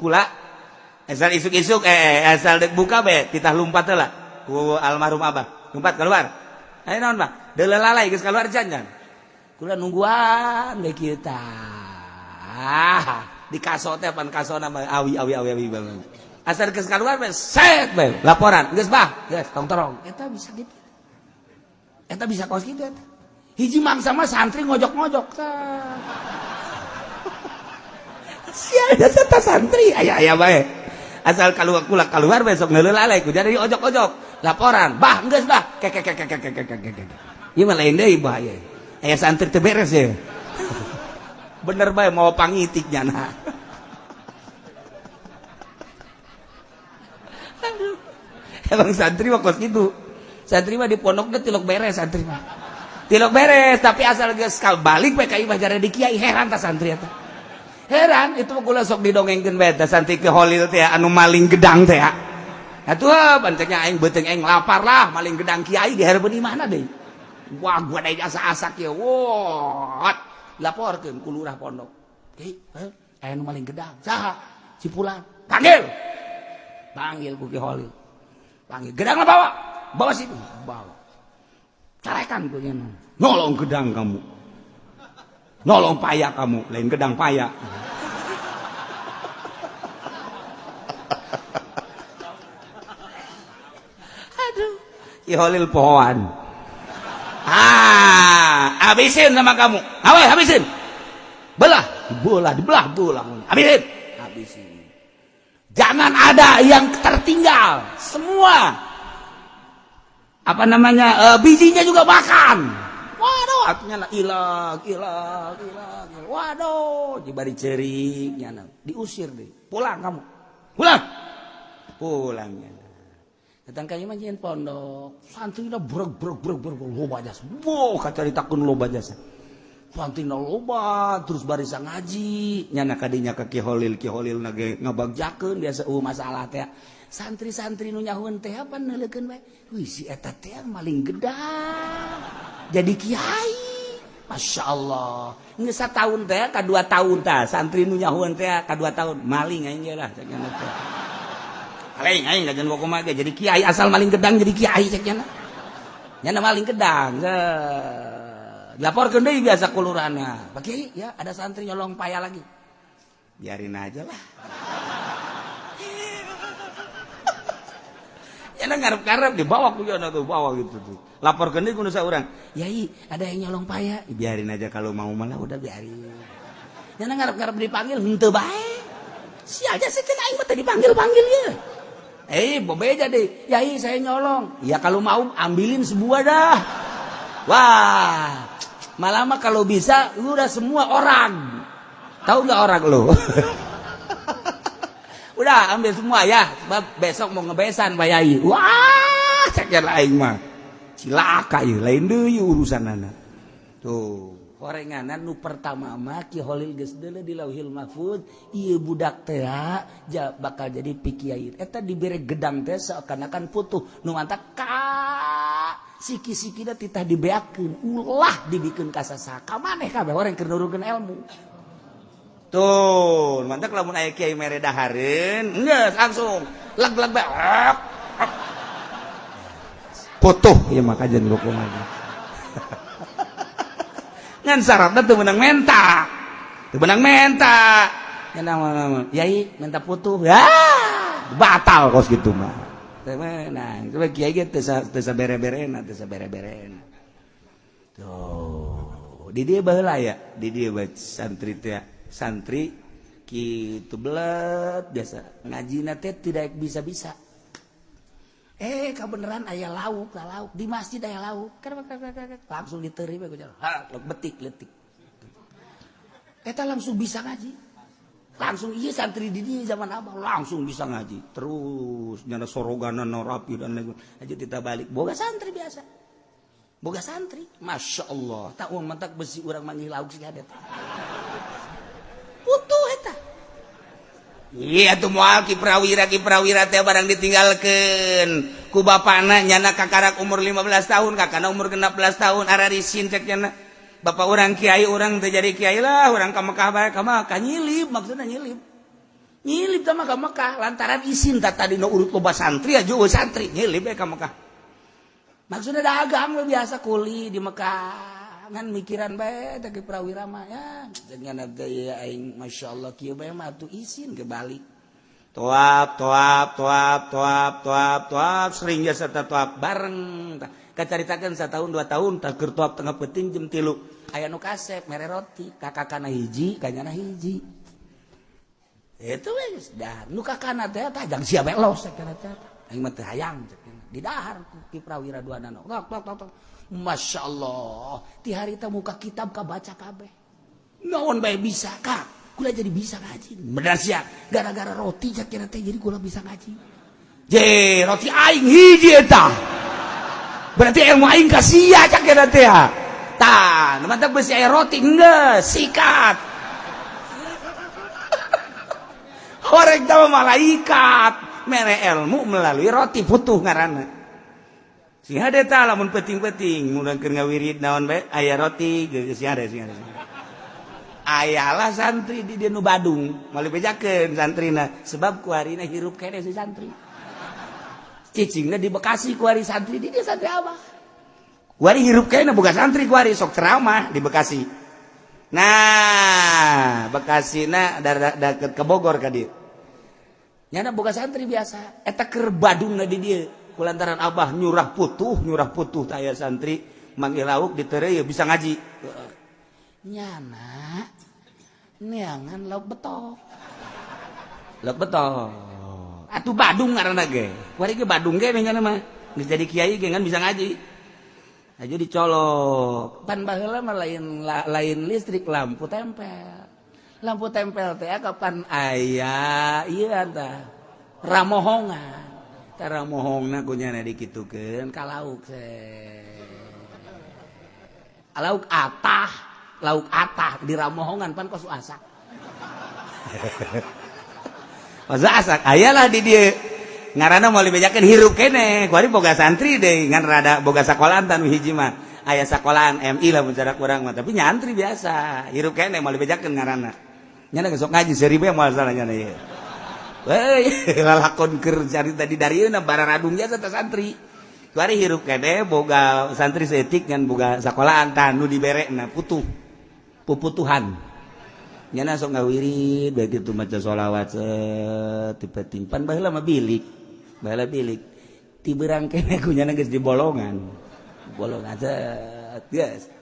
kula asal isuk-isuk asal dek buka be titah lumpat lah ku almarhum abah lumpat keluar ayo naon Pak deuleu lalai geus keluar jangan kula nungguan ge kita di kaso teh pan kasona mah awi banget asal geus keluar be set be laporan geus bah geus tong-torong eta bisa gitu eta bisa kos kitu eta hiji mangsa mah santri ngojok-ngojok tah sia eta santri aya bae asal keluar besok neuleuh lalai ku jadi ojok-ojok laporan bah geus bah kek ieu mah lain deui bah aya santri teu beres ya bener bae mau pangitik nyana emang santri mah kos kitu santri mah di pondok teh tilok beres santri mah tilok beres tapi asal geus balik bae ka imah jare di kiai heran tah santri eta heran itu kula sok didongengkeun bae teh santri ke holil teh anu maling gedang teh atuh banteknya aing beuteung aing lapar lah maling gedang kiai dihareupeun di mana deui wah gua da asa-asak ya wot laporkeun ku lurah pondok kiai aya anu maling gedang saha cipulan panggil ku ki holil panggil gedang bawa situ bawa carekan ku nya nolong gedang kamu nolong paya kamu lain gedang paya aduh iholil pohon habisin sama kamu habisin dibelah habisin jangan ada yang tertinggal semua bijinya juga makan waduh artinya ilag waduh dibari ceriknya diusir deh pulang kamu pulangnya datang ka imah nyen pondok santrina breg loba jasa kacaritakeun loba jasa santrina loba terus barisa ngaji nyana kadinya ka Ki Holil nage ngabagjakeun biasa masalah teh santri-santri nu nyahueun teh apa neuleukeun bae wih si eta teh maling gedang jadi kiai Masya Allah geus sataun teh ka 2 tahun tah santri nu nyahueun teh ka 2 tahun maling aing ge lah cek nya teh aing ngajen kumaha ge jadi kiai asal maling gedang jadi kiai cek nya maling gedang dilaporkeun deui biasa ku lurahna Pak Kiai ya ada santri nyolong paya lagi biarin aja lah yana ngarep-ngarep dibawa ku yana tuh bawa gitu tuh laporkeun deui ku nu saurang yai ada yang nyolong paya biarin aja kalau mau malah udah biarin yana ngarep-ngarep dipanggil henteu bae sia aja sih aing mah teh dipanggil-panggil ya bebeja deh yai saya nyolong ya kalau mau ambilin sebuah dah wah malah mah kalau bisa udah semua orang tahu nggak orang lo udah ambil semua ya sebab besok mau ngebesan Pak Yai wah ceknya lain mah cilaka ya lain deui urusanana tuh korenganan nu pertama mah Ki Holil geus deuleu di Lauhil Mahfuz ieu budak teh bakal jadi pikiai eta dibere gedang teh seakan-akan putuh nu mantap siki-sikina titah dibeakeun ulah dibikeun ka sasaka maneh kabeh orang keur nurukeun ilmu tuh mantap lamun aya kiai mere dahareun geus langsung leg-leg bae putuh ieu mah kajen rukun lagi ngan syaratna teu meunang menta yai menta putuh ya batal kos kitu mah teu meunang coba kiai ge teu sabere-berena tuh di dieu baheula ya di dieu santri teh santri kitu belet biasa ngajina teh tidak bisa-bisa kebenaran aya lauk di masjid aya lauk langsung diteuri we ku jalan betik letik eta langsung bisa ngaji langsung iya santri di dieu zaman abah langsung bisa ngaji terus nyana soroganana rapi dan lain aja kita balik boga santri biasa boga santri Masya Allah tak mantak besi urang manggih lauk sih ada putuh eta iya tuh moal ki prawira teh barang ditinggalkeun ku bapana nyana kakarak umur 15 tahun kakana umur 16 tahun ararisin cek nyana bapak orang kiai orang teh jadi kiai lah orang ka Mekah bae ka Mekah nyilip maksudna nyilip Nyilip mah ka Mekah lantaran isin tadi no urut loba santri aja santri nyilip ka Mekah. Maksudnya dagang we biasa kuli di Mekah. Ngan mikiran bae teh prawira mah ya. Dengan gaya aing masyaallah kieu bae mah atuh isin ke balik. Toap sering jasa toap bareng. Kacaritakeun satahun 2 tahun tah keur toap tengah peuting jam 3. Aya nu kasep mere roti, kakakana hiji, kanyana hiji. Itu wes dah nu kakana teh tajang sia belos sakana teh aing mah teu hayang di dahar ti prawira duana tok masyaallah ti harita muka kitab kabaca kabeh naon bae bisa kak kula jadi bisa ngaji bener sia gara-gara roti sakana teh jadi kula bisa ngaji je roti aing hiji eta berarti ilmu aing ka sia sakana teh tah nu mantep beusi aya roti geus sikat Horeg tahu malaikat mere ilmu melalui roti putuh ngaranna. Si hade tah lamun penting-penting mudah keur ngawirid naon bae aya roti geus si hade. Ayalah santri di dieu nu Badung, moal bejakeun santrina sebab kuarina hirup kene si santri. Cicingna di Bekasi kuari santri di dieu santri Abah. Kuari hirup kene boga santri kuari sok ceramah di Bekasi. Nah, Bekasina deket ke Bogor ka dieu. Nyana boga santri biasa eta keur Badungna di dieu kulantaran Abah nyurah putuh tah aya santri manggil lauk ditereu bisa ngaji. Nyana neangan lauk betok. Lauk betok. Atuh Badung ngaranna ge. Kuari ge Badung ge nyana mah geus jadi kiai ge ngan bisa ngaji. Aja dicolok. Pan baheula mah lain listrik lampu tempel. Lampu tempel teh kapan aya ieu tah ramohongan. Tah ramohongna kunyana dikitukeun ka lauk lauk atah di ramohongan pan kosu asak. Kosu asak ayalah di dieu. Ngaranna moal dibejakeun hirup kene, kuari boga santri deui ngan rada boga sakolahan tanu hiji mah. Aya sakolahan MI lah mun cara urang mah, tapi nyantri biasa. Hirup kene moal dibejakeun ngaranna. Nyana sok ngaji seribu moal sana nyana ieu. Heuy, lalakon keur carita di darieuna bararadung jasa teh santri. Kuari hirup kene boga santri seetik ngan boga sakolahan tanu diberekna putuh. Puputuhan. Nyana sok ngawirid bae kitu maca sholawat tipe-tipe pan baheula mah bilik. Baheula bilik. Ti beurang kene kunyana geus di bolongan. Bolongan geus.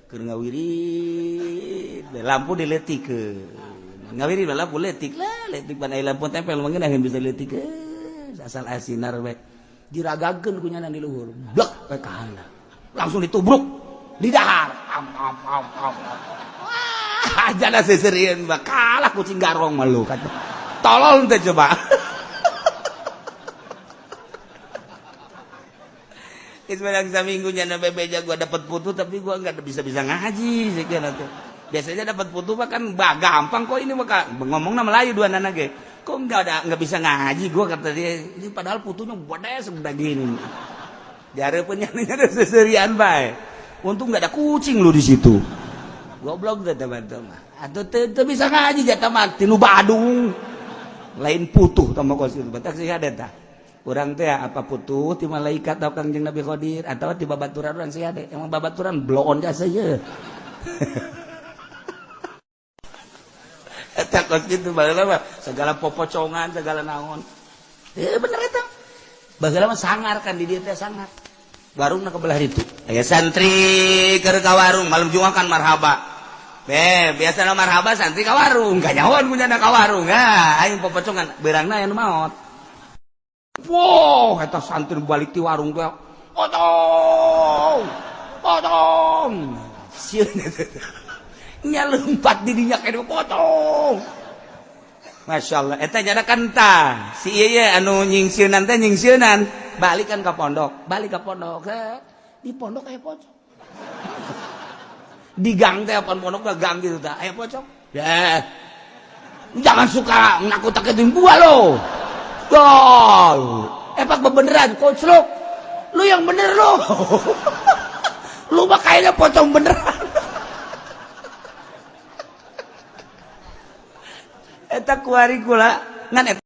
Keur ngawirid lampu dileutikeun. Ngawirid lampu leutik lah, leutik pan aya lampu tempel mah geus bisa leutikeun. Asal asinar bae. Diragakeun kunyana di luhur. Blek bae ka handap. Langsung ditubruk di dahar. Aja dah seserian mah kalah kucing garong mah lu kata. Tolol teh coba. Ismail saminggu nyana bebeja gua dapat putu tapi gua enggak bisa ngaji sekian atuh. Biasanya dapat putu mah kan gampang kok ini mah ngomongna Melayu dua nana ge. Kok enggak bisa ngaji gua kata dia. Ini padahal putunya gede segede gini. Dihareupeun nyana seserian bae. Untung enggak ada kucing lu di situ. Goblok teh teman-teman. Atuh teu bisa ngaji jata mah ti nu Badung. Lain putuh tah mah kosin batak sih ada tah. Urang teh apa putuh ti malaikat atau Kangjeng Nabi Qadir atawa ti babaturan urang sih ada. Emang babaturan bloon jasa ye. Eta kos kitu baheula mah segala popocongan segala naon. Teu bener eta. Baheula mah sangar kan di dieu teh sangar. Warungna kebelah itu. Aya santri keur ka warung malam Jumat kan marhaba. Biasana marhaba santri ka warung, ganyawan kunyana ka warung. Aing popocongan beurangna aya nu maot. Wow, eta santri balik ti warung teh. Potong. Sieun nya leumpat di dinya kene potong. Masyaallah eta nya kanta. Si ieu anu nyingsieunan teh nyingsieunan. Balik kan ke pondok. Di pondok aya pocong. Di gang teh apa pondok teh gang gitu tah aya pocong. Ya. Jangan suka nakut-nakutin gua lo. Epak beneran koclok. Lu yang bener lo. Lu mah kayaknya pocong beneran. Eta kuari kula ngan